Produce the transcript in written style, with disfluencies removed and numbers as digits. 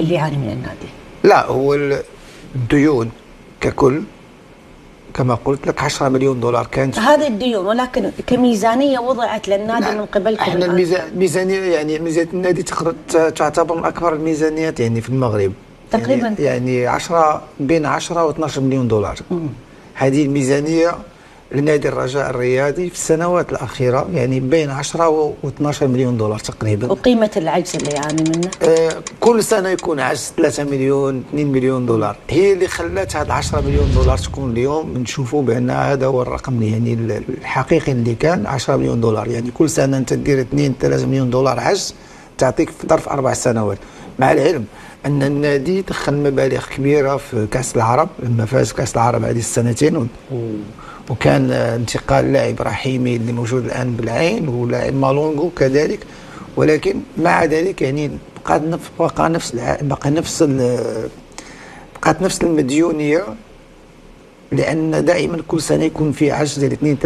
اللي يعاني من النادي؟ لا، هو الديون ككل كما قلت لك 10 مليون دولار كانت هذه الديون، ولكن كميزانية وضعت للنادي من قبلكم احنا الآن؟ الميزانية يعني ميزانية النادي تعتبر من أكبر الميزانيات يعني في المغرب تقريبا يعني 10 بين 10 و 12 مليون دولار. هذه الميزانية لنادي الرجاء الرياضي في السنوات الأخيرة يعني بين 10 و 12 مليون دولار تقريبا. وقيمة العجز اللي يعاني منه؟ كل سنة يكون عجز 3 مليون 2 مليون دولار، هي اللي خلات هذا 10 مليون دولار تكون اليوم نشوفوا بأن هذا هو الرقم يعني الحقيقي اللي كان 10 مليون دولار. يعني كل سنة أنت دير 2 3 مليون دولار عجز تعطيك في ظرف 4 سنوات، مع العلم أن النادي دخل مبالغ كبيرة في كأس العرب لما فاز كأس العرب هذه السنتين، وكان انتقال لاعب رحيمي اللي موجود الآن بالعين ولاعب مالونغو كذلك، ولكن مع ذلك يعني بقات نفس المديونية، لأن دائما كل سنة يكون في عجز ديال 2